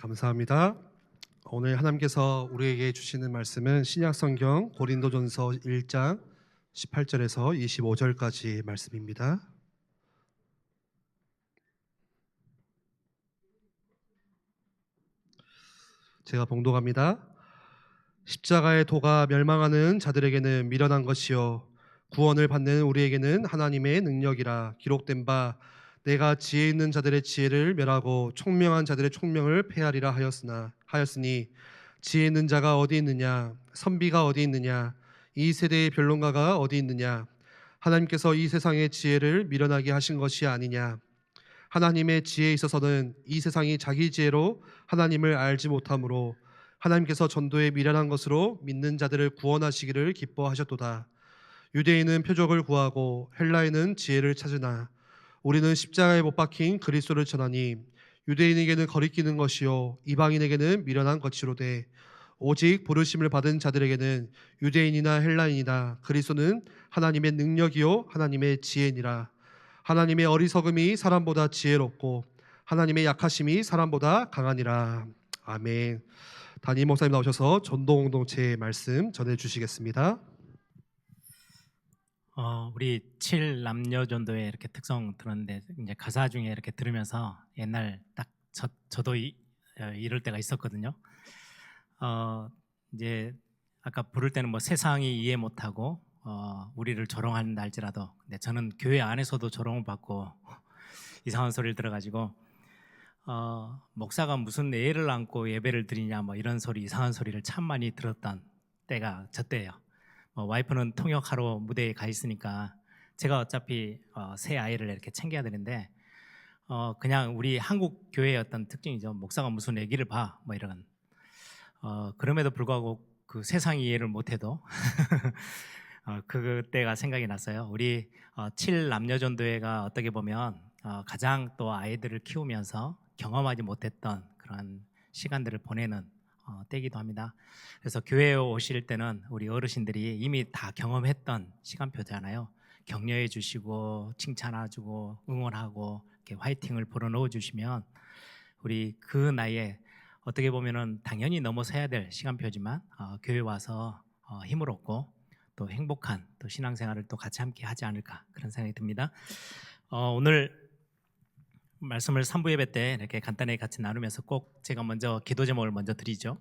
감사합니다. 오늘 하나님께서 우리에게 주시는 말씀은 신약성경 고린도전서 1장 18절에서 25절까지 말씀입니다. 제가 봉독합니다. 십자가의 도가 멸망하는 자들에게는 미련한 것이요 구원을 받는 우리에게는 하나님의 능력이라. 기록된 바 내가 지혜 있는 자들의 지혜를 멸하고 총명한 자들의 총명을 폐하리라 하였으니 지혜 있는 자가 어디 있느냐, 선비가 어디 있느냐, 이 세대의 변론가가 어디 있느냐. 하나님께서 이 세상의 지혜를 미련하게 하신 것이 아니냐. 하나님의 지혜에 있어서는 이 세상이 자기 지혜로 하나님을 알지 못하므로 하나님께서 전도에 미련한 것으로 믿는 자들을 구원하시기를 기뻐하셨도다. 유대인은 표적을 구하고 헬라인은 지혜를 찾으나 우리는 십자가에 못 박힌 그리스도를 전하니 유대인에게는 거리끼는 것이요 이방인에게는 미련한 것이로되 오직 부르심을 받은 자들에게는 유대인이나 헬라인이나 그리스도는 하나님의 능력이요 하나님의 지혜니라. 하나님의 어리석음이 사람보다 지혜롭고 하나님의 약하심이 사람보다 강하니라. 아멘. 담임 목사님 나오셔서 전도 공동체의 말씀 전해 주시겠습니다. 우리 7남녀 전도의 이렇게 특성 들었는데 이제 가사 중에 이렇게 들으면서 옛날 딱 저도 이럴 때가 있었거든요. 이제 아까 부를 때는 뭐 세상이 이해 못하고 우리를 조롱한다 할지라도, 근데 저는 교회 안에서도 조롱을 받고 이상한 소리를 들어가지고 목사가 무슨 애를 안고 예배를 드리냐 뭐 이런 소리, 이상한 소리를 참 많이 들었던 때가 저 때예요. 와이프는 통역하러 무대에 가 있으니까 제가 어차피 새 아이를 이렇게 챙겨야 되는데 그냥 우리 한국 교회의 어떤 특징이죠. 목사가 무슨 애기를 봐 뭐 이런. 그럼에도 불구하고 그 세상 이해를 못해도 그때가 생각이 났어요. 우리 7남녀전도회가 어떻게 보면 가장 또 아이들을 키우면서 경험하지 못했던 그런 시간들을 보내는 때이기도 합니다. 그래서 교회에 오실 때는 우리 어르신들이 이미 다 경험했던 시간표잖아요. 격려해 주시고 칭찬해 주고 응원하고 이렇게 화이팅을 불어넣어 주시면 우리 그 나이에 어떻게 보면은 당연히 넘어서야 될 시간표지만 교회 와서 힘을 얻고 또 행복한 또 신앙생활을 또 같이 함께 하지 않을까, 그런 생각이 듭니다. 오늘 말씀을 3부 예배 때 이렇게 간단히 같이 나누면서 꼭 제가 먼저 기도 제목을 먼저 드리죠.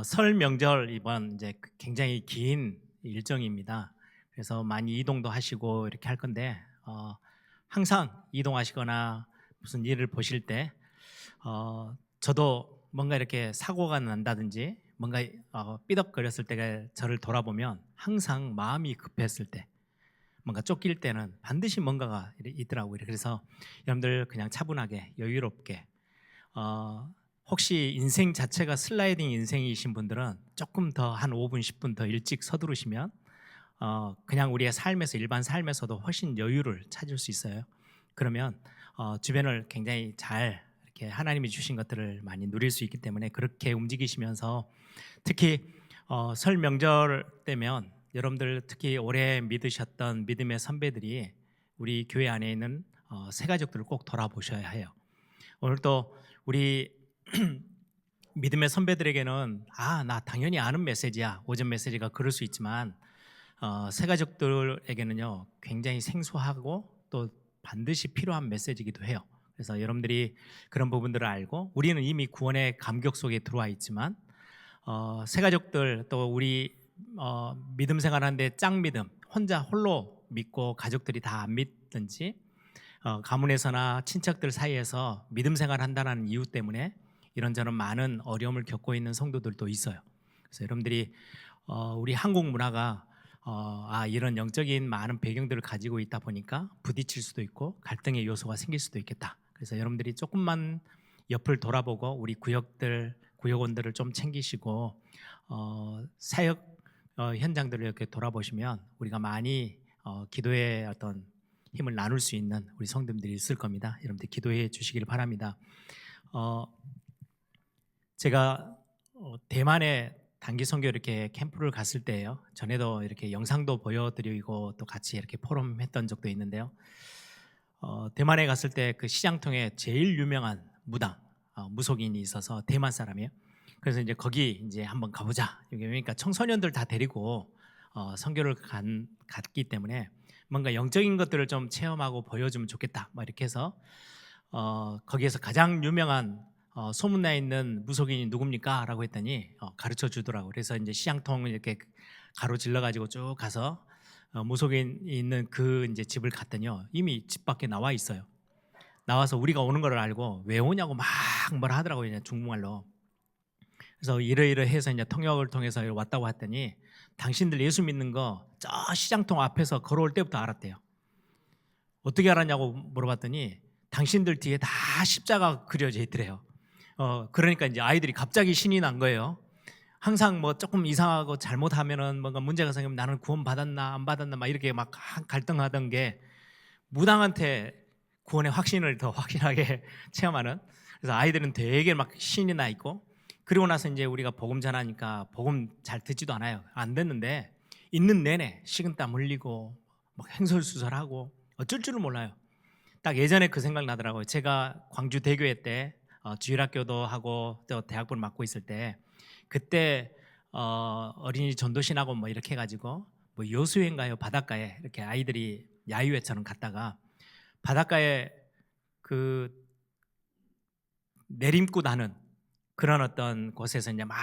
설 명절 이번 이제 굉장히 긴 일정입니다. 그래서 많이 이동도 하시고 이렇게 할 건데 항상 이동하시거나 무슨 일을 보실 때 저도 뭔가 이렇게 사고가 난다든지 뭔가 삐덕거렸을 때 저를 돌아보면 항상 마음이 급했을 때, 뭔가 쫓길 때는 반드시 뭔가가 있더라고요. 그래서 여러분들 그냥 차분하게 여유롭게, 혹시 인생 자체가 슬라이딩 인생이신 분들은 조금 더 한 5분 10분 더 일찍 서두르시면 그냥 우리의 삶에서, 일반 삶에서도 훨씬 여유를 찾을 수 있어요. 그러면 주변을 굉장히 잘 이렇게 하나님이 주신 것들을 많이 누릴 수 있기 때문에 그렇게 움직이시면서, 특히 설 명절 때면 여러분들 특히 오래 믿으셨던 믿음의 선배들이 우리 교회 안에 있는 새가족들을 꼭 돌아보셔야 해요. 오늘 또 우리 믿음의 선배들에게는 나 당연히 아는 메시지야, 오전 메시지가 그럴 수 있지만 새가족들에게는요 굉장히 생소하고 또 반드시 필요한 메시지이기도 해요. 그래서 여러분들이 그런 부분들을 알고, 우리는 이미 구원의 감격 속에 들어와 있지만 새가족들, 또 우리 믿음 생활하는데 짱 믿음, 혼자 홀로 믿고 가족들이 다 안 믿든지 가문에서나 친척들 사이에서 믿음 생활한다는 이유 때문에 이런저런 많은 어려움을 겪고 있는 성도들도 있어요. 그래서 여러분들이 우리 한국 문화가 이런 영적인 많은 배경들을 가지고 있다 보니까 부딪힐 수도 있고 갈등의 요소가 생길 수도 있겠다. 그래서 여러분들이 조금만 옆을 돌아보고 우리 구역원들을 좀 챙기시고 사역 현장들을 이렇게 돌아보시면 우리가 많이 기도의 어떤 힘을 나눌 수 있는 우리 성도들이 있을 겁니다. 여러분들 기도해 주시기를 바랍니다. 제가 대만에 단기 선교 이렇게 캠프를 갔을 때예요. 전에도 이렇게 영상도 보여드리고 또 같이 이렇게 포럼했던 적도 있는데요. 대만에 갔을 때 그 시장통에 제일 유명한 무당 무속인이 있어서 대만 사람이에요. 그래서 이제 거기 이제 한번 가보자. 그러니까 청소년들 다 데리고 선교를 갔기 때문에 뭔가 영적인 것들을 좀 체험하고 보여주면 좋겠다. 막 이렇게 해서 거기에서 가장 유명한 소문나 있는 무속인이 누굽니까? 라고 했더니 가르쳐 주더라고. 그래서 이제 시장통 이렇게 가로질러 가지고 쭉 가서 무속인 있는 그 이제 집을 갔더니요, 이미 집 밖에 나와 있어요. 나와서 우리가 오는 걸 알고 왜 오냐고 막 뭐라 하더라고요, 그냥 중국말로. 그래서 이러이러해서 이제 통역을 통해서 왔다고 했더니 당신들 예수 믿는 거 저 시장통 앞에서 걸어올 때부터 알았대요. 어떻게 알았냐고 물어봤더니 당신들 뒤에 다 십자가 그려져 있더래요. 그러니까 이제 아이들이 갑자기 신이 난 거예요. 항상 뭐 조금 이상하고 잘못하면은 뭔가 문제가 생기면 나는 구원 받았나 안 받았나 막 이렇게 막 갈등하던 게 무당한테 구원의 확신을 더 확실하게 체험하는. 그래서 아이들은 되게 막 신이 나 있고, 그리고 나서 이제 우리가 복음 전하니까 복음 잘 듣지도 않아요. 안 듣는데 있는 내내 식은땀 흘리고 막 행설수설하고 어쩔 줄을 몰라요. 딱 예전에 그 생각 나더라고요. 제가 광주 대교회 때 주일학교도 하고 또 대학부를 맡고 있을 때, 그때 어린이 전도신하고 뭐 이렇게 해가지고 뭐 여수인가요 바닷가에 이렇게 아이들이 야유회처럼 갔다가 바닷가에 그 내림고 나는 그런 어떤 곳에서 이제 막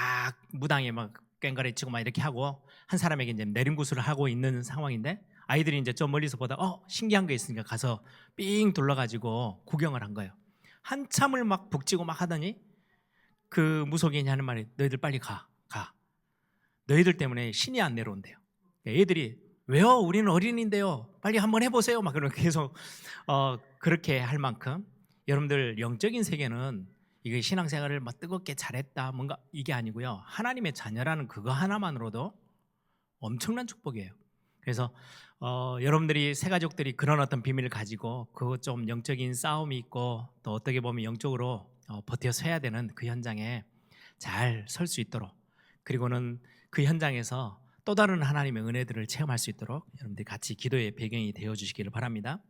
무당이 막 꽹과리 치고 막 이렇게 하고 한 사람에게 이제 내림구슬을 하고 있는 상황인데, 아이들이 이제 좀 멀리서 보다 신기한 게 있으니까 가서 삥 둘러가지고 구경을 한 거예요. 한참을 막 북치고 막 하더니 그 무속인이 하는 말이, 너희들 빨리 가. 너희들 때문에 신이 안 내려온대요. 애들이 왜요? 우리는 어린인데요. 빨리 한번 해보세요. 막 그런 계속 그렇게 할 만큼, 여러분들 영적인 세계는 이게 신앙생활을 막 뜨겁게 잘했다 뭔가 이게 아니고요. 하나님의 자녀라는 그거 하나만으로도 엄청난 축복이에요. 그래서 여러분들이 새 가족들이 그런 어떤 비밀을 가지고 그 좀 영적인 싸움이 있고 또 어떻게 보면 영적으로 버텨 서야 되는 그 현장에 잘 설 수 있도록, 그리고는 그 현장에서 또 다른 하나님의 은혜들을 체험할 수 있도록 여러분들이 같이 기도의 배경이 되어 주시기를 바랍니다.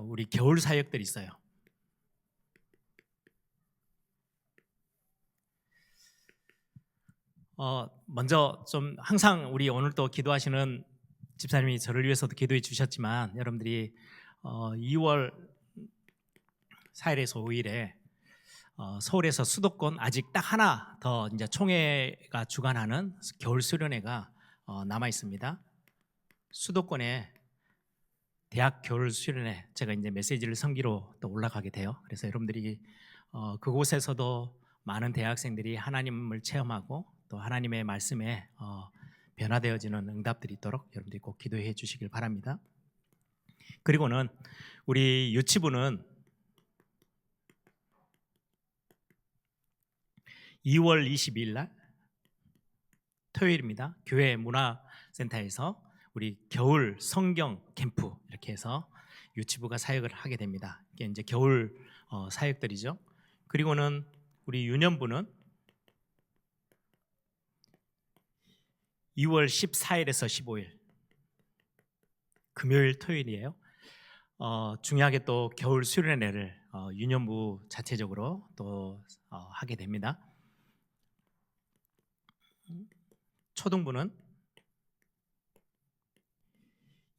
우리 겨울 사역들 있어요. 먼저 좀 항상 우리 오늘 또 기도하시는 집사님이 저를 위해서도 기도해 주셨지만, 여러분들이 2월 4일에서 5일에 서울에서 수도권 아직 딱 하나 더 이제 총회가 주관하는 겨울 수련회가 남아 있습니다. 수도권에 대학 겨울 수련회, 제가 이제 메시지를 섬기로 또 올라가게 돼요. 그래서 여러분들이 그곳에서도 많은 대학생들이 하나님을 체험하고 또 하나님의 말씀에 변화되어지는 응답들이 있도록 여러분들이 꼭 기도해 주시길 바랍니다. 그리고는 우리 유치부는 2월 22일 날 토요일입니다. 교회 문화센터에서 우리 겨울 성경 캠프 이렇게 해서 유치부가 사역을 하게 됩니다. 이게 이제 겨울 사역들이죠. 그리고는 우리 유년부는 2월 14일에서 15일 금요일 토요일이에요. 중요하게 또 겨울 수련회를 유년부 자체적으로 또 하게 됩니다. 초등부는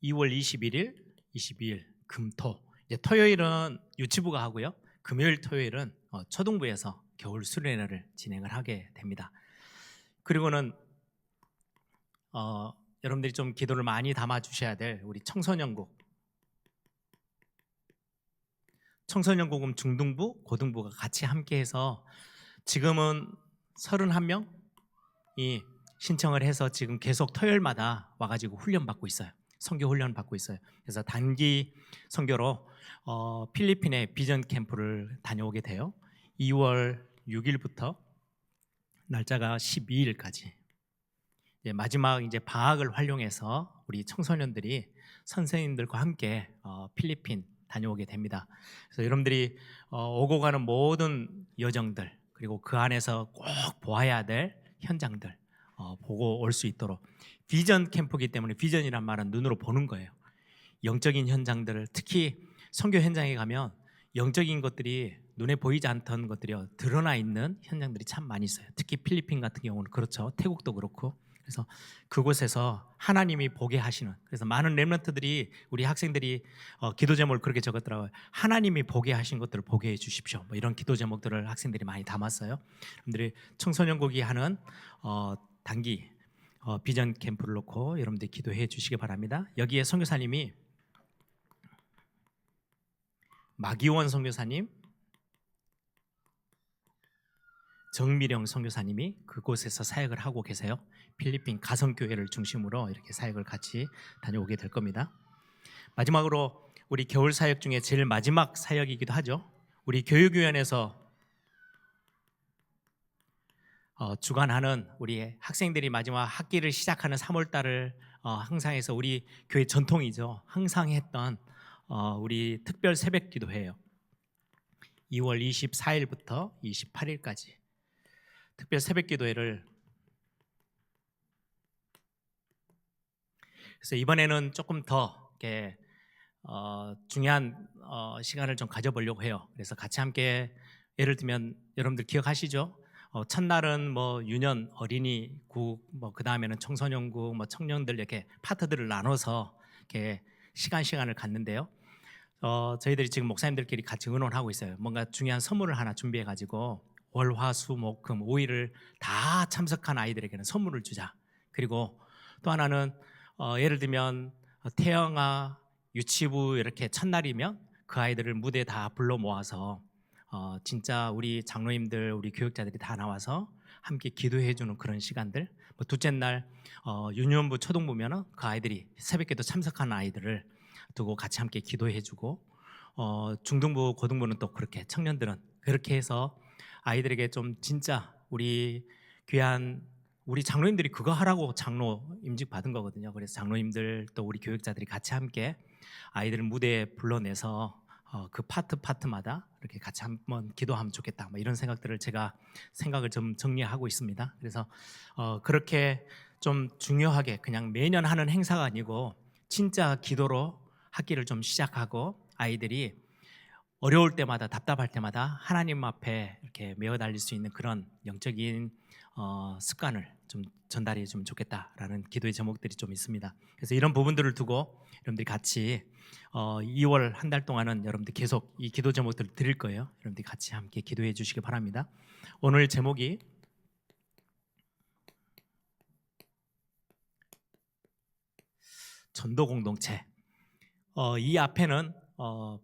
2월 21일, 22일 금토, 이제 토요일은 유치부가 하고요. 금요일 토요일은 초등부에서 겨울 수련회를 진행을 하게 됩니다. 그리고는 여러분들이 좀 기도를 많이 담아 주셔야 될 우리 청소년국, 청소년국은 중등부, 고등부가 같이 함께해서 지금은 31명이 신청을 해서 지금 계속 토요일마다 와가지고 훈련 받고 있어요. 선교 훈련 받고 있어요. 그래서 단기 선교로 필리핀의 비전 캠프를 다녀오게 돼요. 2월 6일부터 날짜가 12일까지. 마지막 이제 방학을 활용해서 우리 청소년들이 선생님들과 함께 필리핀 다녀오게 됩니다. 그래서 여러분들이 오고 가는 모든 여정들, 그리고 그 안에서 꼭 보아야 될 현장들 보고 올 수 있도록 비전 캠프이기 때문에 비전이란 말은 눈으로 보는 거예요. 영적인 현장들을 특히 선교 현장에 가면 영적인 것들이 눈에 보이지 않던 것들이 드러나 있는 현장들이 참 많이 있어요. 특히 필리핀 같은 경우는 그렇죠. 태국도 그렇고. 그래서 그곳에서 하나님이 보게 하시는, 그래서 많은 렘넌트들이 우리 학생들이 기도 제목을 그렇게 적었더라고요. 하나님이 보게 하신 것들을 보게 해 주십시오. 뭐 이런 기도 제목들을 학생들이 많이 담았어요. 여러분들이 청소년국이 하는 단기 비전 캠프를 놓고 여러분들이 기도해 주시기 바랍니다. 여기에 선교사님이 마기원 선교사님, 정미령 선교사님이 그곳에서 사역을 하고 계세요. 필리핀 가성교회를 중심으로 이렇게 사역을 같이 다녀오게 될 겁니다. 마지막으로 우리 겨울 사역 중에 제일 마지막 사역이기도 하죠. 우리 교육위원회에서 주관하는 우리 학생들이 마지막 학기를 시작하는 3월 달을 항상 해서 우리 교회 전통이죠. 항상 했던 우리 특별 새벽 기도회예요. 2월 24일부터 28일까지 특별 새벽 기도회를, 그래서 이번에는 조금 더 이렇게 중요한 시간을 좀 가져보려고 해요. 그래서 같이 함께, 예를 들면 여러분들 기억하시죠? 첫날은 뭐 유년 어린이국, 뭐 그 다음에는 청소년국, 뭐 청년들 이렇게 파트들을 나눠서 이렇게 시간을 갖는데요. 저희들이 지금 목사님들끼리 같이 의논하고 있어요. 뭔가 중요한 선물을 하나 준비해가지고 월, 화, 수, 목, 금, 5일을 다 참석한 아이들에게는 선물을 주자. 그리고 또 하나는 예를 들면 태영아 유치부 이렇게 첫날이면 그 아이들을 무대에 다 불러 모아서 진짜 우리 장로님들, 우리 교육자들이 다 나와서 함께 기도해주는 그런 시간들. 뭐 둘째 날 유년부, 초등부면은 그 아이들이 새벽기도 참석하는 아이들을 두고 같이 함께 기도해주고, 중등부, 고등부는 또 그렇게, 청년들은 그렇게 해서 아이들에게 좀 진짜 우리 귀한 우리 장로님들이 그거 하라고 장로 임직 받은 거거든요. 그래서 장로님들 또 우리 교육자들이 같이 함께 아이들을 무대에 불러내서 그 파트마다 이렇게 같이 한번 기도하면 좋겠다, 뭐 이런 생각들을 제가 생각을 좀 정리하고 있습니다. 그래서 그렇게 좀 중요하게 그냥 매년 하는 행사가 아니고 진짜 기도로 학기를 좀 시작하고 아이들이 어려울 때마다, 답답할 때마다 하나님 앞에 이렇게 메어 달릴 수 있는 그런 영적인 습관을 좀 전달해 주면 좋겠다라는 기도의 제목들이 좀 있습니다. 그래서 이런 부분들을 두고 여러분들이 같이 2월 한 달 동안은 여러분들 계속 이 기도 제목들을 드릴 거예요. 여러분들이 같이 함께 기도해 주시기 바랍니다. 오늘 제목이 전도 공동체. 이 앞에는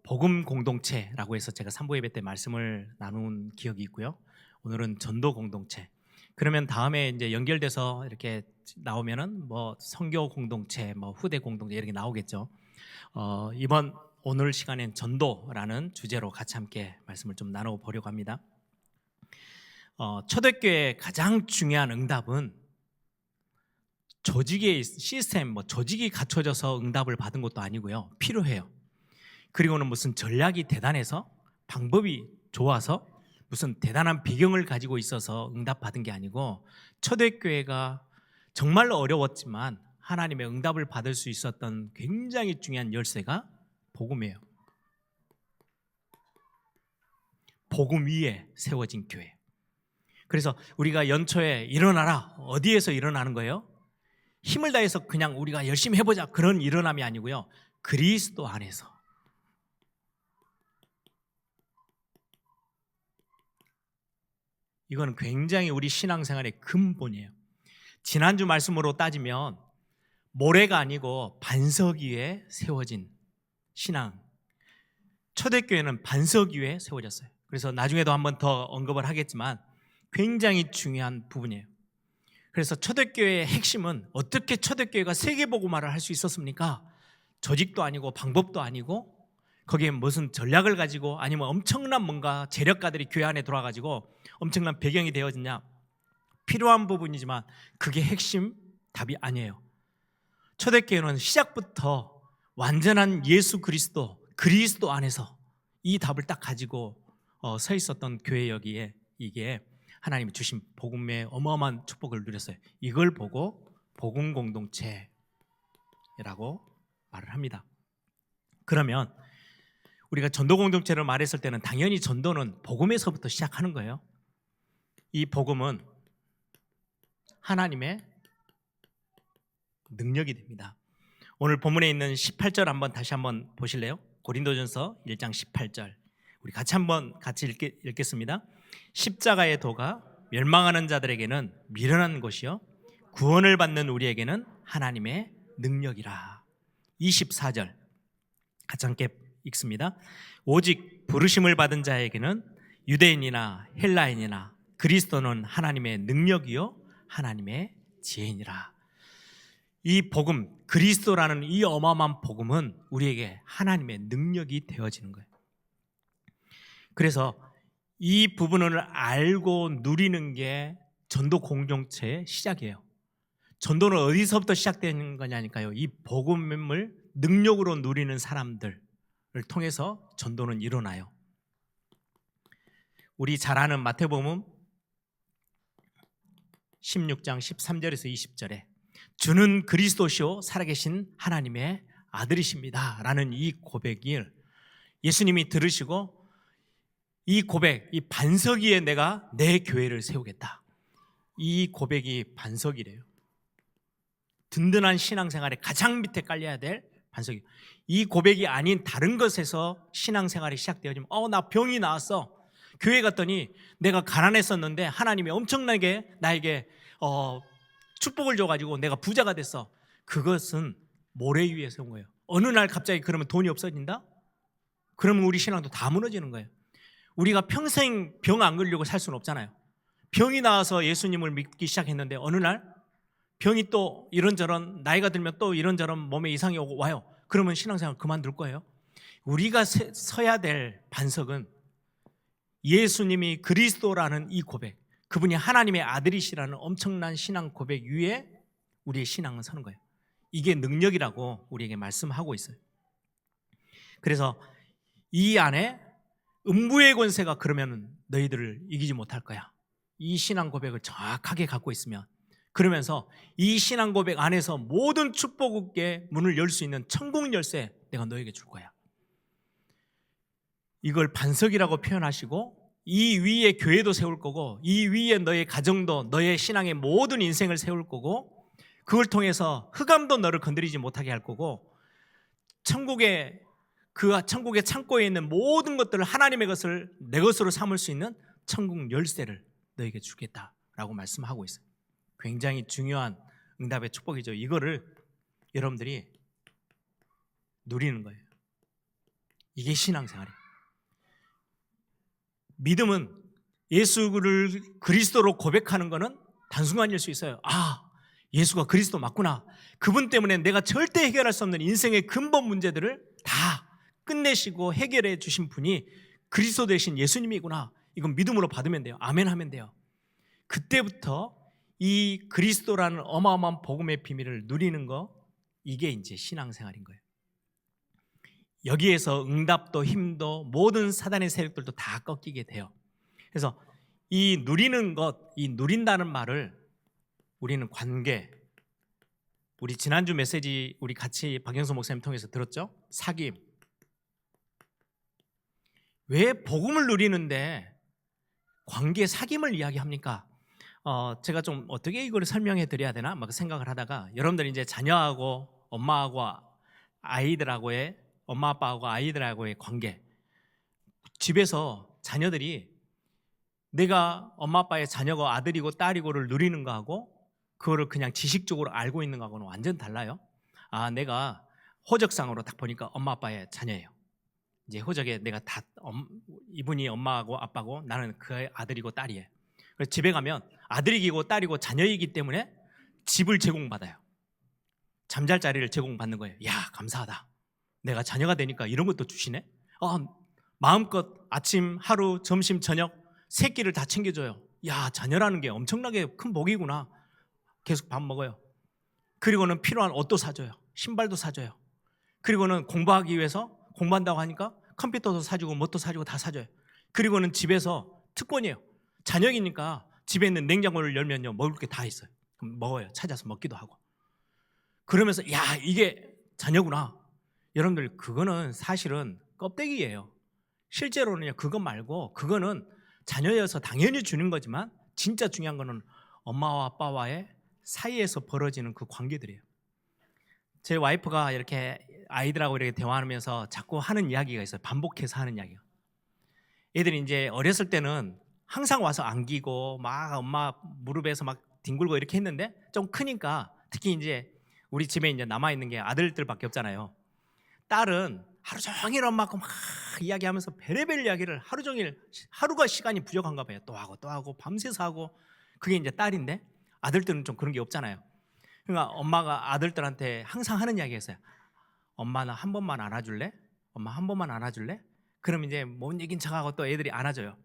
복음 공동체라고 해서 제가 3부 예배 때 말씀을 나눈 기억이 있고요. 오늘은 전도 공동체. 그러면 다음에 이제 연결돼서 이렇게 나오면은 뭐 선교 공동체, 뭐 후대 공동체 이렇게 나오겠죠. 오늘 시간엔 전도라는 주제로 같이 함께 말씀을 좀 나눠보려고 합니다. 초대교회의 가장 중요한 응답은 조직의 시스템, 뭐 조직이 갖춰져서 응답을 받은 것도 아니고요. 필요해요. 그리고는 무슨 전략이 대단해서, 방법이 좋아서, 무슨 대단한 배경을 가지고 있어서 응답받은 게 아니고, 초대교회가 정말로 어려웠지만 하나님의 응답을 받을 수 있었던 굉장히 중요한 열쇠가 복음이에요. 복음 위에 세워진 교회. 그래서 우리가 연초에 일어나라, 어디에서 일어나는 거예요? 힘을 다해서 그냥 우리가 열심히 해보자, 그런 일어남이 아니고요. 그리스도 안에서. 이거는 굉장히 우리 신앙생활의 근본이에요. 지난주 말씀으로 따지면 모래가 아니고 반석 위에 세워진 신앙. 초대교회는 반석 위에 세워졌어요. 그래서 나중에도 한번 더 언급을 하겠지만 굉장히 중요한 부분이에요. 그래서 초대교회의 핵심은, 어떻게 초대교회가 세계복음화를 할 수 있었습니까? 조직도 아니고 방법도 아니고 거기에 무슨 전략을 가지고 아니면 엄청난 뭔가 재력가들이 교회 안에 들어와가지고 엄청난 배경이 되어지냐, 필요한 부분이지만 그게 핵심 답이 아니에요. 초대교회는 시작부터 완전한 예수 그리스도 안에서 이 답을 딱 가지고 서 있었던 교회여기에 이게 하나님이 주신 복음의 어마어마한 축복을 누렸어요. 이걸 보고 복음 공동체라고 말을 합니다. 그러면 우리가 전도 공동체를 말했을 때는 당연히 전도는 복음에서부터 시작하는 거예요. 이 복음은 하나님의 능력이 됩니다. 오늘 본문에 있는 18절 다시 한번 보실래요? 고린도전서 1장 18절. 우리 같이 읽겠습니다. 십자가의 도가 멸망하는 자들에게는 미련한 것이요 구원을 받는 우리에게는 하나님의 능력이라. 24절 같이 함께 읽습니다. 오직 부르심을 받은 자에게는 유대인이나 헬라인이나 그리스도는 하나님의 능력이요 하나님의 지혜니라. 이 복음, 그리스도라는 이 어마어마한 복음은 우리에게 하나님의 능력이 되어지는 거예요. 그래서 이 부분을 알고 누리는 게 전도 공동체의 시작이에요. 전도는 어디서부터 시작되는 거냐니까요. 이 복음을 능력으로 누리는 사람들을 통해서 전도는 일어나요. 우리 잘 아는 마태복음 16장 13절에서 20절에 주는 그리스도시요 살아계신 하나님의 아들이십니다 라는 이 고백을 예수님이 들으시고 이 고백, 이 반석 위에 내가 내 교회를 세우겠다. 이 고백이 반석이래요. 든든한 신앙생활의 가장 밑에 깔려야 될 반석이. 이 고백이 아닌 다른 것에서 신앙생활이 시작되어지면 나 병이 나왔어. 교회 갔더니 내가 가난했었는데 하나님이 엄청나게 나에게 축복을 줘가지고 내가 부자가 됐어. 그것은 모래 위에 세운 거예요. 어느 날 갑자기 그러면 돈이 없어진다? 그러면 우리 신앙도 다 무너지는 거예요. 우리가 평생 병 안 걸리고 살 수는 없잖아요. 병이 나와서 예수님을 믿기 시작했는데 어느 날 병이 또 이런저런 나이가 들면 또 이런저런 몸에 이상이 오고 와요. 그러면 신앙생활 그만둘 거예요. 우리가 서야 될 반석은 예수님이 그리스도라는 이 고백, 그분이 하나님의 아들이시라는 엄청난 신앙 고백 위에 우리의 신앙은 서는 거예요. 이게 능력이라고 우리에게 말씀하고 있어요. 그래서 이 안에 음부의 권세가 그러면 너희들을 이기지 못할 거야. 이 신앙 고백을 정확하게 갖고 있으면, 그러면서 이 신앙 고백 안에서 모든 축복의 문을 열 수 있는 천국 열쇠 내가 너에게 줄 거야. 이걸 반석이라고 표현하시고 이 위에 교회도 세울 거고 이 위에 너의 가정도 너의 신앙의 모든 인생을 세울 거고 그걸 통해서 흑암도 너를 건드리지 못하게 할 거고 천국의 창고에 있는 모든 것들을 하나님의 것을 내 것으로 삼을 수 있는 천국 열쇠를 너에게 주겠다라고 말씀하고 있어요. 굉장히 중요한 응답의 축복이죠. 이거를 여러분들이 누리는 거예요. 이게 신앙생활이에요. 믿음은 예수를 그리스도로 고백하는 것은 단순간일 수 있어요. 예수가 그리스도 맞구나. 그분 때문에 내가 절대 해결할 수 없는 인생의 근본 문제들을 다 끝내시고 해결해 주신 분이 그리스도 되신 예수님이구나. 이건 믿음으로 받으면 돼요. 아멘 하면 돼요. 그때부터 이 그리스도라는 어마어마한 복음의 비밀을 누리는 거, 이게 이제 신앙생활인 거예요. 여기에서 응답도 힘도 모든 사단의 세력들도 다 꺾이게 돼요. 그래서 이 누리는 것, 이 누린다는 말을 우리는 관계, 우리 지난주 메시지 우리 같이 박영수 목사님 통해서 들었죠? 사귐. 왜 복음을 누리는데 관계 사귐을 이야기합니까? 제가 좀 어떻게 이걸 설명해 드려야 되나 막 생각을 하다가, 여러분들 이제 자녀하고 엄마하고 아이들하고의, 엄마 아빠하고 아이들하고의 관계, 집에서 자녀들이 내가 엄마 아빠의 자녀가 아들이고 딸이고를 누리는 거하고 그거를 그냥 지식적으로 알고 있는 거하고는 완전 달라요. 내가 호적상으로 딱 보니까 엄마 아빠의 자녀예요. 이제 호적에 내가 다 이분이 엄마하고 아빠고 나는 그 아들이고 딸이에요. 그래서 집에 가면 아들이고 딸이고 자녀이기 때문에 집을 제공받아요. 잠잘 자리를 제공받는 거예요. 야, 감사하다. 내가 자녀가 되니까 이런 것도 주시네. 마음껏 아침, 하루, 점심, 저녁 세 끼를 다 챙겨줘요. 야, 자녀라는 게 엄청나게 큰 복이구나. 계속 밥 먹어요. 그리고는 필요한 옷도 사줘요. 신발도 사줘요. 그리고는 공부하기 위해서 공부한다고 하니까 컴퓨터도 사주고 뭣도 사주고 다 사줘요. 그리고는 집에서 특권이에요. 자녀이니까 집에 있는 냉장고를 열면요 먹을 게 다 있어요. 그럼 먹어요. 찾아서 먹기도 하고. 그러면서 야 이게 자녀구나. 여러분들 그거는 사실은 껍데기예요. 실제로는요 그거 말고 그거는 자녀여서 당연히 주는 거지만 진짜 중요한 거는 엄마와 아빠와의 사이에서 벌어지는 그 관계들이에요. 제 와이프가 이렇게 아이들하고 이렇게 대화하면서 자꾸 하는 이야기가 있어요. 반복해서 하는 이야기가. 애들이 이제 어렸을 때는 항상 와서 안기고 막 엄마 무릎에서 막 뒹굴고 이렇게 했는데 좀 크니까 특히 이제 우리 집에 이제 남아 있는 게 아들들밖에 없잖아요. 딸은 하루 종일 엄마하고 막 이야기하면서 별의별 이야기를 하루 종일 하루가 시간이 부족한가 봐요. 또 하고 또 하고 밤새서 하고 그게 이제 딸인데 아들들은 좀 그런 게 없잖아요. 그러니까 엄마가 아들들한테 항상 하는 이야기가 있어요. 엄마 나 한 번만 안아줄래? 엄마 한 번만 안아줄래? 그럼 이제 뭔 얘긴 척하고 또 애들이 안아줘요.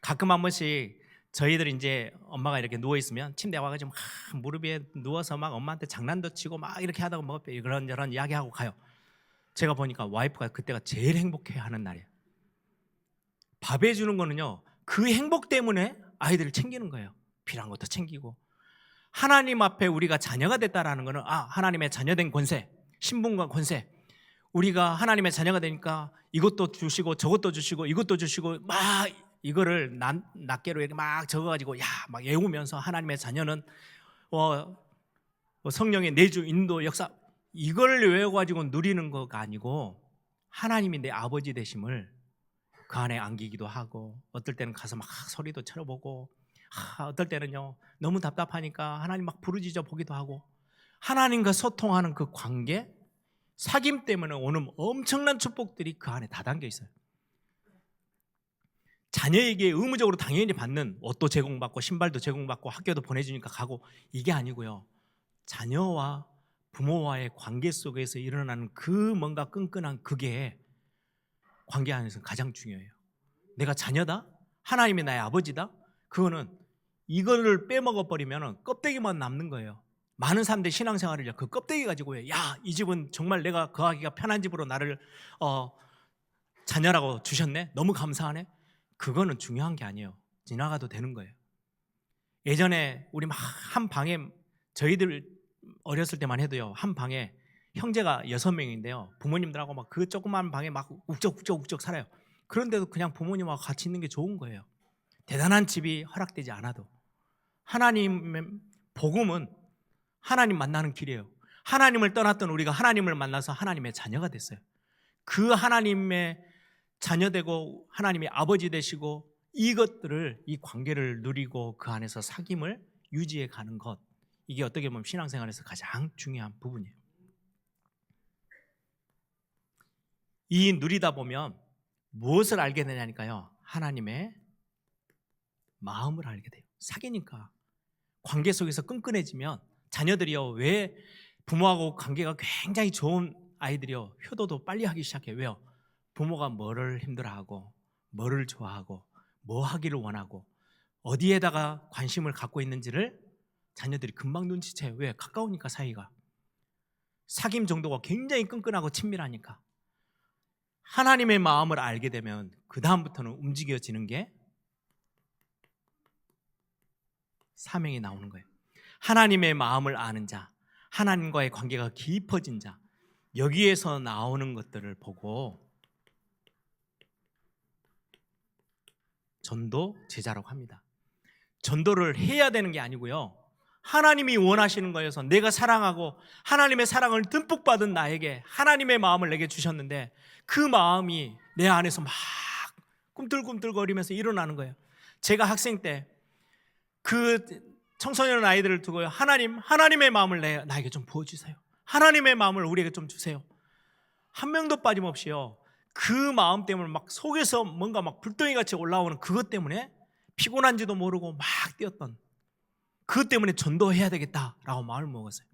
가끔 한 번씩 저희들이 이제 엄마가 이렇게 누워 있으면 침대에 와가지고 막 무릎 위에 누워서 막 엄마한테 장난도 치고 막 이렇게 하다가 뭐 이런저런 이야기하고 가요. 제가 보니까 와이프가 그때가 제일 행복해하는 날이에요. 밥 해주는 거는요 그 행복 때문에 아이들을 챙기는 거예요. 필요한 것도 챙기고 하나님 앞에 우리가 자녀가 됐다라는 거는 하나님의 자녀된 권세, 신분과 권세. 우리가 하나님의 자녀가 되니까 이것도 주시고 저것도 주시고 이것도 주시고 막 이거를 낱개로 이렇게 막 적어가지고 막 외우면서 하나님의 자녀는 성령의 내주 인도 역사 이걸 외워가지고 누리는 거가 아니고 하나님이 내 아버지 되심을 그 안에 안기기도 하고 어떨 때는 가서 막 소리도 쳐보고 어떨 때는요 너무 답답하니까 하나님 막 부르짖어 보기도 하고 하나님과 소통하는 그 관계 사귐 때문에 오는 엄청난 축복들이 그 안에 다 담겨 있어요. 자녀에게 의무적으로 당연히 받는 옷도 제공받고 신발도 제공받고 학교도 보내주니까 가고 이게 아니고요 자녀와 부모와의 관계 속에서 일어나는 그 뭔가 끈끈한 그게 관계 안에서 가장 중요해요. 내가 자녀다? 하나님이 나의 아버지다? 그거는 이거를 빼먹어 버리면 껍데기만 남는 거예요. 많은 사람들이 신앙생활을 그 껍데기 가지고 해요. 이 집은 정말 내가 거하기가 편한 집으로 나를 자녀라고 주셨네? 너무 감사하네? 그거는 중요한 게 아니에요. 지나가도 되는 거예요. 예전에 우리 막 한 방에 저희들 어렸을 때만 해도요 한 방에 형제가 6명인데요 부모님들하고 막 그 조그만 방에 막 욱적욱적 살아요. 그런데도 그냥 부모님하고 같이 있는 게 좋은 거예요. 대단한 집이 허락되지 않아도 하나님의 복음은 하나님 만나는 길이에요. 하나님을 떠났던 우리가 하나님을 만나서 하나님의 자녀가 됐어요. 그 하나님의 자녀되고 하나님의 아버지 되시고 이것들을 이 관계를 누리고 그 안에서 사귐을 유지해 가는 것 이게 어떻게 보면 신앙생활에서 가장 중요한 부분이에요. 이 누리다 보면 무엇을 알게 되냐니까요 하나님의 마음을 알게 돼요. 사귀니까 관계 속에서 끈끈해지면 자녀들이요 왜 부모하고 관계가 굉장히 좋은 아이들이요 효도도 빨리 하기 시작해요. 왜요? 부모가 뭐를 힘들어하고 뭐를 좋아하고 뭐 하기를 원하고 어디에다가 관심을 갖고 있는지를 자녀들이 금방 눈치채요. 왜? 가까우니까 사이가 사귐 정도가 굉장히 끈끈하고 친밀하니까 하나님의 마음을 알게 되면 그 다음부터는 움직여지는 게 사명이 나오는 거예요. 하나님의 마음을 아는 자, 하나님과의 관계가 깊어진 자 여기에서 나오는 것들을 보고 전도 제자라고 합니다. 전도를 해야 되는 게 아니고요 하나님이 원하시는 거여서 내가 사랑하고 하나님의 사랑을 듬뿍 받은 나에게 하나님의 마음을 내게 주셨는데 그 마음이 내 안에서 막 꿈틀꿈틀거리면서 일어나는 거예요. 제가 학생 때 그 청소년 아이들을 두고요 하나님의 마음을 나에게 좀 부어주세요. 하나님의 마음을 우리에게 좀 주세요. 한 명도 빠짐없이요 그 마음 때문에 막 속에서 뭔가 막 불덩이같이 올라오는 그것 때문에 피곤한지도 모르고 막 뛰었던 그것 때문에 전도해야 되겠다라고 마음을 먹었어요.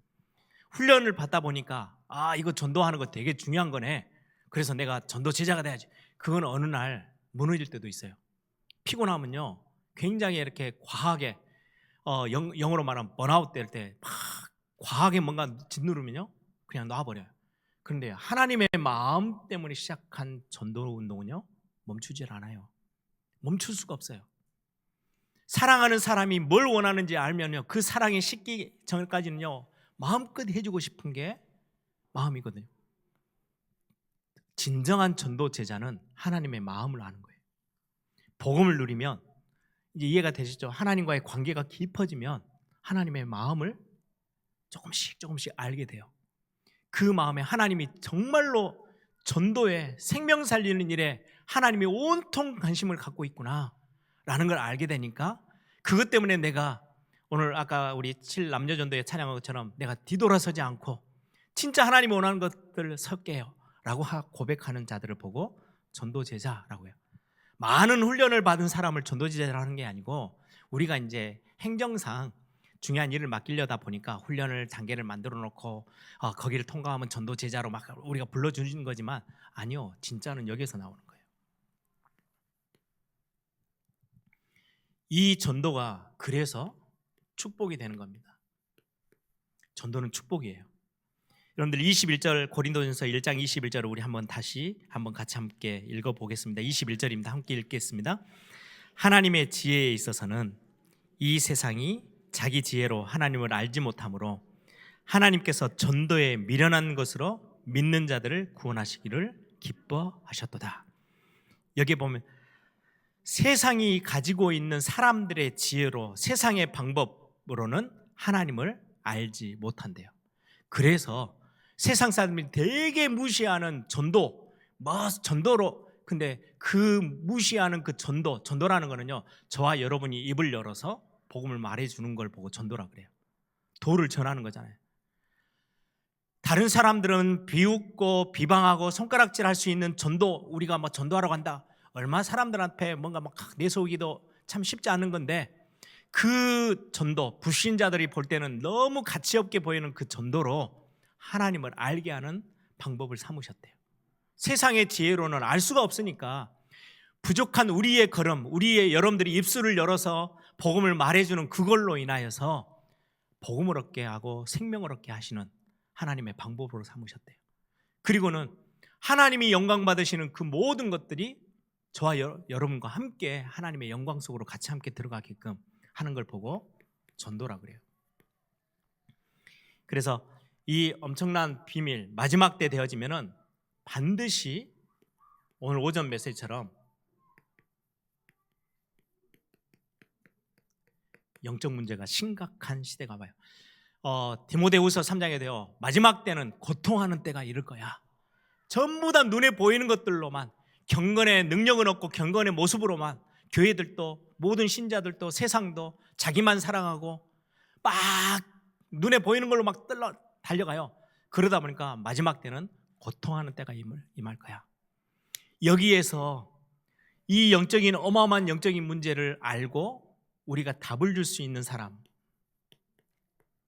훈련을 받다 보니까 이거 전도하는 거 되게 중요한 거네. 그래서 내가 전도 제자가 돼야지. 그건 어느 날 무너질 때도 있어요. 피곤하면요 굉장히 이렇게 과하게 영어로 말하면 번아웃 될 때 막 과하게 뭔가 짓누르면요 그냥 놔버려요. 그런데 하나님의 마음 때문에 시작한 전도 운동은요 멈추질 않아요. 멈출 수가 없어요. 사랑하는 사람이 뭘 원하는지 알면요, 그 사랑에 식기 전까지는요 마음껏 해주고 싶은 게 마음이거든요. 진정한 전도 제자는 하나님의 마음을 아는 거예요. 복음을 누리면 이제 이해가 되시죠? 하나님과의 관계가 깊어지면 하나님의 마음을 조금씩 조금씩 알게 돼요. 그 마음에 하나님이 정말로 전도에 생명 살리는 일에 하나님이 온통 관심을 갖고 있구나 라는 걸 알게 되니까, 그것 때문에 내가 오늘 아까 우리 7남녀전도의 찬양한 것처럼 내가 뒤돌아서지 않고 진짜 하나님이 원하는 것들을 설게요 라고 고백하는 자들을 보고 전도제자라고 해요. 많은 훈련을 받은 사람을 전도제자라고 하는 게 아니고, 우리가 이제 행정상 중요한 일을 맡기려다 보니까 훈련을 단계를 만들어 놓고 거기를 통과하면 전도제자로 막 우리가 불러주는 거지만, 아니요, 진짜는 여기서 나오는 거예요. 이 전도가 그래서 축복이 되는 겁니다. 전도는 축복이에요. 여러분들 21절 고린도전서 1장 21절을 우리 같이 함께 읽어보겠습니다. 21절입니다. 함께 읽겠습니다. 하나님의 지혜에 있어서는 이 세상이 자기 지혜로 하나님을 알지 못하므로 하나님께서 전도에 미련한 것으로 믿는 자들을 구원하시기를 기뻐하셨도다. 여기 보면 세상이 가지고 있는 사람들의 지혜로, 세상의 방법으로는 하나님을 알지 못한대요. 그래서 세상 사람들이 되게 무시하는 전도로, 근데 그 무시하는 그 전도라는 거는요, 저와 여러분이 입을 열어서 복음을 말해주는 걸 보고 전도라 그래요. 도를 전하는 거잖아요. 다른 사람들은 비웃고 비방하고 손가락질 할 수 있는 전도, 우리가 뭐 전도하러 간다, 얼마 사람들한테 뭔가 막 내세우기도 참 쉽지 않은 건데, 그 전도, 불신자들이 볼 때는 너무 가치 없게 보이는 그 전도로 하나님을 알게 하는 방법을 삼으셨대요. 세상의 지혜로는 알 수가 없으니까 부족한 우리의 걸음, 우리의 여러분들이 입술을 열어서 복음을 말해주는 그걸로 인하여서 복음을 얻게 하고 생명을 얻게 하시는 하나님의 방법으로 삼으셨대요. 그리고는 하나님이 영광 받으시는 그 모든 것들이 저와 여러분과 함께 하나님의 영광 속으로 같이 함께 들어가게끔 하는 걸 보고 전도라 그래요. 그래서 이 엄청난 비밀, 마지막 때 되어지면은 반드시 오늘 오전 메시지처럼 영적 문제가 심각한 시대가 와요. 디모데후서 3장에 되어 마지막 때는 고통하는 때가 이를 거야. 전부 다 눈에 보이는 것들로만, 경건의 능력은 없고 경건의 모습으로만 교회들도 모든 신자들도 세상도 자기만 사랑하고 막 눈에 보이는 걸로 막 달려가요. 그러다 보니까 마지막 때는 고통하는 때가 임할 거야. 여기에서 이 영적인 어마어마한 영적인 문제를 알고 우리가 답을 줄 수 있는 사람,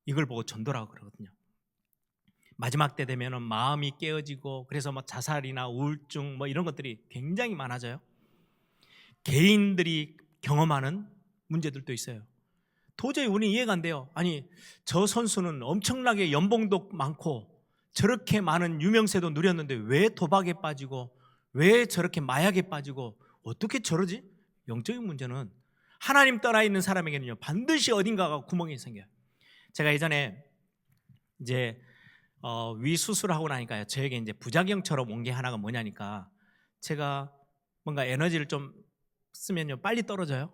이걸 보고 전도라고 그러거든요. 마지막 때 되면은 마음이 깨어지고, 그래서 뭐 자살이나 우울증 뭐 이런 것들이 굉장히 많아져요. 개인들이 경험하는 문제들도 있어요. 도저히 우리는 이해가 안 돼요. 아니, 저 선수는 엄청나게 연봉도 많고 저렇게 많은 유명세도 누렸는데 왜 도박에 빠지고, 왜 저렇게 마약에 빠지고, 어떻게 저러지? 영적인 문제는 하나님 떠나 있는 사람에게는요, 반드시 어딘가가 구멍이 생겨요. 제가 예전에 이제 위 수술하고 나니까요, 저에게 이제 부작용처럼 온 게 하나가 뭐냐니까, 제가 뭔가 에너지를 좀 쓰면요 빨리 떨어져요.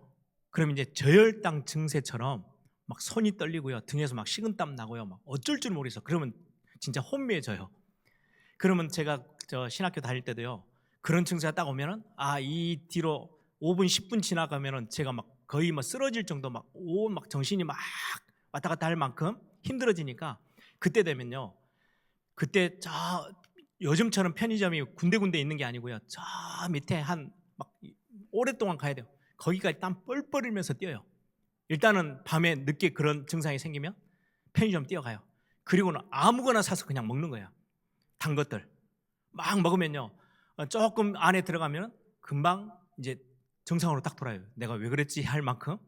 그럼 이제 저혈당 증세처럼 막 손이 떨리고요, 등에서 막 식은땀 나고요, 막 어쩔 줄 모르겠어. 그러면 진짜 혼미해져요. 그러면 제가 저 신학교 다닐 때도요, 그런 증세가 딱 오면은 이 뒤로 5분 10분 지나가면은 제가 막 거의 막 쓰러질 정도, 막 정신이 막 왔다 갔다 할 만큼 힘들어지니까, 그때 되면요, 그때 저 요즘처럼 편의점이 군데군데 있는 게 아니고요, 저 밑에 막 오랫동안 가야 돼요. 거기까지 땀 뻘뻘 흘면서 뛰어요. 일단은 밤에 늦게 그런 증상이 생기면 편의점 뛰어가요. 그리고는 아무거나 사서 그냥 먹는 거예요. 단 것들 막 먹으면요, 조금 안에 들어가면 금방 이제 정상으로 딱 돌아요. 내가 왜 그랬지 할 만큼.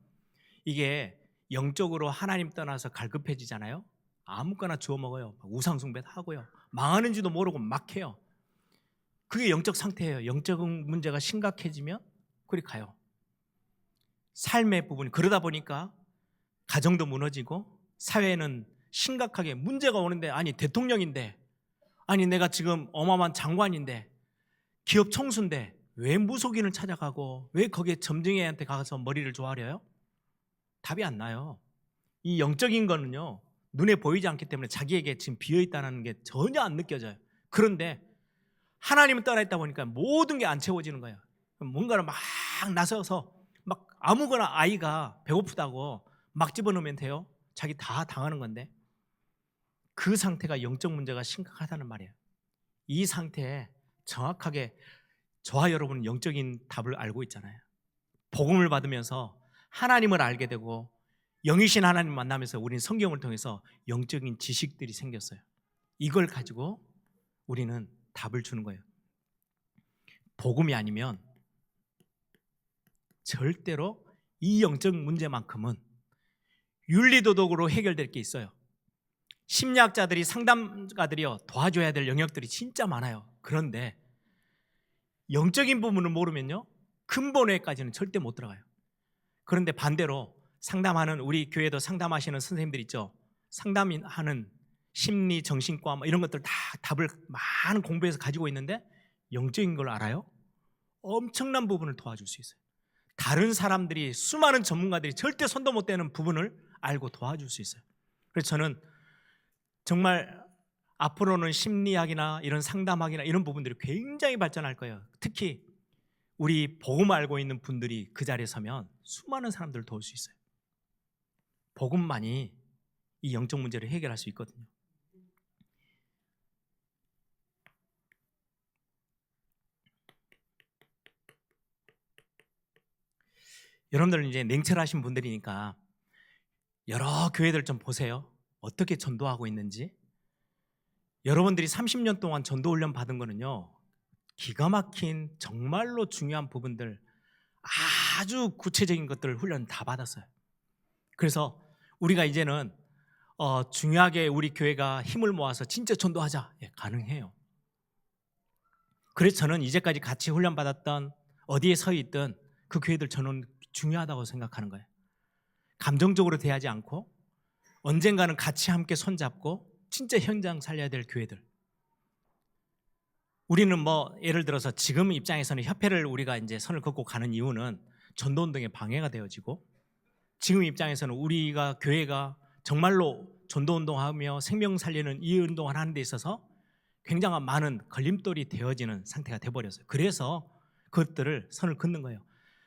이게 영적으로 하나님 떠나서 갈급해지잖아요. 아무거나 주워 먹어요. 우상 숭배도 하고요, 망하는지도 모르고 막 해요. 그게 영적 상태예요. 영적 문제가 심각해지면 그리 가요. 삶의 부분이 그러다 보니까 가정도 무너지고 사회는 심각하게 문제가 오는데, 아니 대통령인데, 아니 내가 지금 어마어마한 장관인데, 기업 총수인데 왜 무속인을 찾아가고 왜 거기에 점쟁이한테 가서 머리를 조아려요? 답이 안 나요. 이 영적인 거는요, 눈에 보이지 않기 때문에 자기에게 지금 비어있다는 게 전혀 안 느껴져요. 그런데 하나님을 떠나 있다 보니까 모든 게 안 채워지는 거예요. 뭔가를 막 나서서 막 아무거나 아이가 배고프다고 막 집어넣으면 돼요? 자기 다 당하는 건데. 그 상태가 영적 문제가 심각하다는 말이에요. 이 상태에 정확하게 저와 여러분은 영적인 답을 알고 있잖아요. 복음을 받으면서 하나님을 알게 되고 영이신 하나님 만나면서 우리는 성경을 통해서 영적인 지식들이 생겼어요. 이걸 가지고 우리는 답을 주는 거예요. 복음이 아니면 절대로 이 영적 문제만큼은 윤리도덕으로 해결될 게 있어요. 심리학자들이, 상담가들이요, 도와줘야 될 영역들이 진짜 많아요. 그런데 영적인 부분을 모르면요, 근본에까지는 절대 못 들어가요. 그런데 반대로 상담하는, 우리 교회도 상담하시는 선생님들 있죠. 상담하는 심리, 정신과 이런 것들 다 답을 많은 공부해서 가지고 있는데 영적인 걸 알아요? 엄청난 부분을 도와줄 수 있어요. 다른 사람들이, 수많은 전문가들이 절대 손도 못 대는 부분을 알고 도와줄 수 있어요. 그래서 저는 정말 앞으로는 심리학이나 이런 상담학이나 이런 부분들이 굉장히 발전할 거예요. 특히 우리 복음 알고 있는 분들이 그 자리에 서면 수많은 사람들을 도울 수 있어요. 복음만이 이 영적 문제를 해결할 수 있거든요. 여러분들은 이제 냉철하신 분들이니까 여러 교회들 좀 보세요. 어떻게 전도하고 있는지. 여러분들이 30년 동안 전도 훈련 받은 거는요, 기가 막힌 정말로 중요한 부분들, 아주 구체적인 것들을 훈련 다 받았어요. 그래서 우리가 이제는 중요하게 우리 교회가 힘을 모아서 진짜 전도하자, 가능해요. 그래서 저는 이제까지 같이 훈련 받았던, 어디에 서 있든 그 교회들 저는 중요하다고 생각하는 거예요. 감정적으로 대하지 않고 언젠가는 같이 함께 손잡고 진짜 현장 살려야 될 교회들. 우리는 예를 들어서 지금 입장에서는 협회를 우리가 이제 선을 긋고 가는 이유는 전도운동에 방해가 되어지고, 지금 입장에서는 우리가 교회가 정말로 전도운동하며 생명 살리는 이 운동을 하는 데 있어서 굉장한 많은 걸림돌이 되어지는 상태가 돼버렸어요. 그래서 그것들을 선을 긋는 거예요.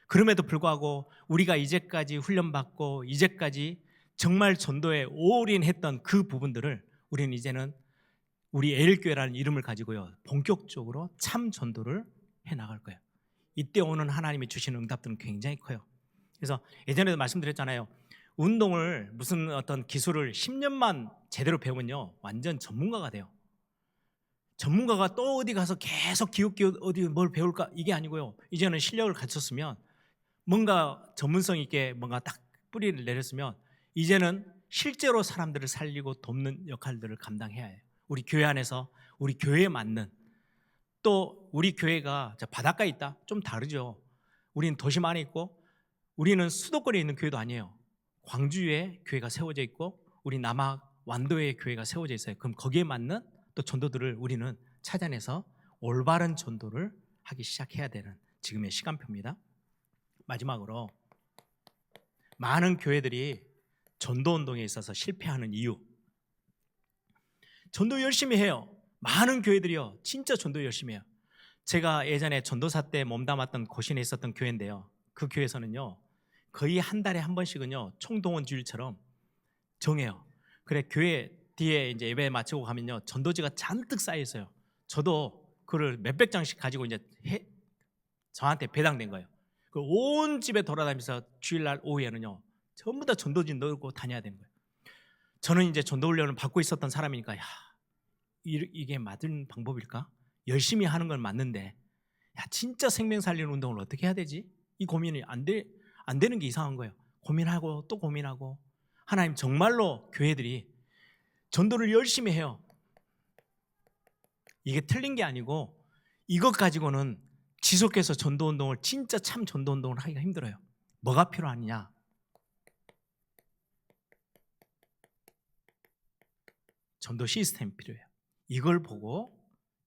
그럼에도 불구하고 우리가 이제까지 훈련받고 이제까지 정말 전도에 올인했던 그 부분들을 우리는 이제는 우리 에일교회라는 이름을 가지고요, 본격적으로 참 전도를 해나갈 거예요. 이때 오는 하나님이 주시는 응답들은 굉장히 커요. 그래서 예전에도 말씀드렸잖아요. 운동을, 무슨 어떤 기술을 10년만 제대로 배우면요, 완전 전문가가 돼요. 전문가가 또 어디 가서 계속 기웃기웃 어디 뭘 배울까, 이게 아니고요, 이제는 실력을 갖췄으면, 뭔가 전문성 있게 뭔가 딱 뿌리를 내렸으면 이제는 실제로 사람들을 살리고 돕는 역할들을 감당해야 해요. 우리 교회 안에서 우리 교회에 맞는, 또 우리 교회가 바닷가에 있다, 좀 다르죠. 우리는 도심 안에 있고 우리는 수도권에 있는 교회도 아니에요. 광주에 교회가 세워져 있고 우리 남학 완도에 교회가 세워져 있어요. 그럼 거기에 맞는 또 전도들을 우리는 찾아내서 올바른 전도를 하기 시작해야 되는 지금의 시간표입니다. 마지막으로, 많은 교회들이 전도운동에 있어서 실패하는 이유, 전도 열심히 해요. 많은 교회들이요, 진짜 전도 열심히 해요. 제가 예전에 전도사 때 몸담았던 고신에 있었던 교회인데요, 그 교회에서는요 거의 한 달에 한 번씩은요 총동원 주일처럼 정해요. 그래, 교회 뒤에 이제 예배 마치고 가면요 전도지가 잔뜩 쌓여 있어요. 저도 그걸 몇백 장씩 가지고 이제 저한테 배당된 거예요. 그 온 집에 돌아다니면서 주일날 오후에는요 전부 다 전도지 넣고 다녀야 되는 거예요. 저는 이제 전도 훈련을 받고 있었던 사람이니까, 이게 맞은 방법일까? 열심히 하는 건 맞는데, 진짜 생명 살리는 운동을 어떻게 해야 되지? 이 고민이 안 되는 게 이상한 거예요. 고민하고 또 고민하고. 하나님, 정말로 교회들이 전도를 열심히 해요. 이게 틀린 게 아니고 이것 가지고는 지속해서 전도운동을, 진짜 참 전도운동을 하기가 힘들어요. 뭐가 필요하느냐? 전도 시스템이 필요해요. 이걸 보고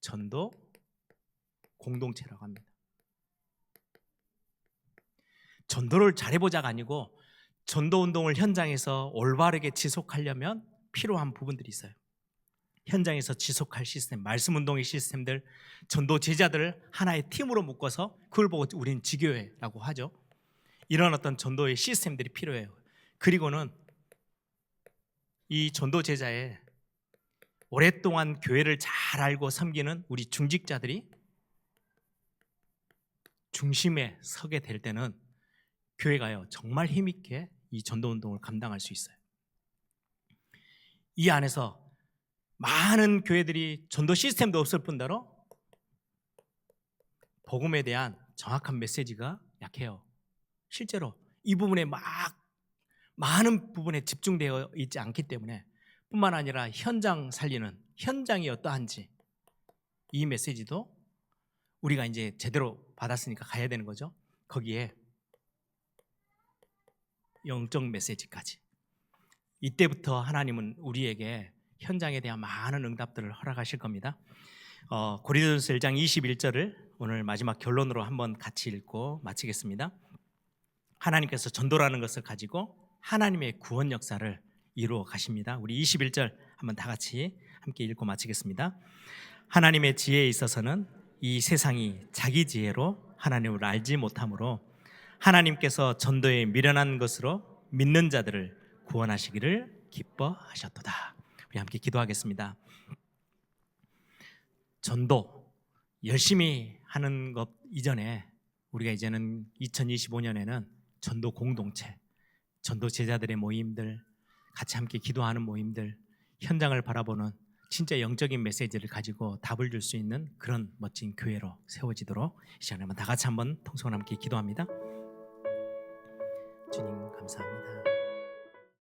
전도 공동체라고 합니다. 전도를 잘해보자가 아니고 전도 운동을 현장에서 올바르게 지속하려면 필요한 부분들이 있어요. 현장에서 지속할 시스템, 말씀 운동의 시스템들, 전도 제자들을 하나의 팀으로 묶어서 그걸 보고 우리는 지교회라고 하죠. 이런 어떤 전도의 시스템들이 필요해요. 그리고는 이 전도 제자에 오랫동안 교회를 잘 알고 섬기는 우리 중직자들이 중심에 서게 될 때는 교회가요 정말 힘있게 이 전도 운동을 감당할 수 있어요. 이 안에서 많은 교회들이 전도 시스템도 없을 뿐더러 복음에 대한 정확한 메시지가 약해요. 실제로 이 부분에 많은 부분에 집중되어 있지 않기 때문에 뿐만 아니라 현장 살리는 현장이 어떠한지 이 메시지도 우리가 이제 제대로 받았으니까 가야 되는 거죠. 거기에 영적 메시지까지. 이때부터 하나님은 우리에게 현장에 대한 많은 응답들을 허락하실 겁니다. 고린도전서 1장 21절을 오늘 마지막 결론으로 한번 같이 읽고 마치겠습니다. 하나님께서 전도라는 것을 가지고 하나님의 구원 역사를 이루어 가십니다. 우리 21절 한번 다 같이 함께 읽고 마치겠습니다. 하나님의 지혜에 있어서는 이 세상이 자기 지혜로 하나님을 알지 못하므로 하나님께서 전도에 미련한 것으로 믿는 자들을 구원하시기를 기뻐하셨도다. 우리 함께 기도하겠습니다. 전도 열심히 하는 것 이전에 우리가 이제는 2025년에는 전도 공동체, 전도 제자들의 모임들, 같이 함께 기도하는 모임들, 현장을 바라보는 진짜 영적인 메시지를 가지고 답을 줄 수 있는 그런 멋진 교회로 세워지도록 이 시간에 다 같이 한번 통성을 함께 기도합니다. 주님 감사합니다.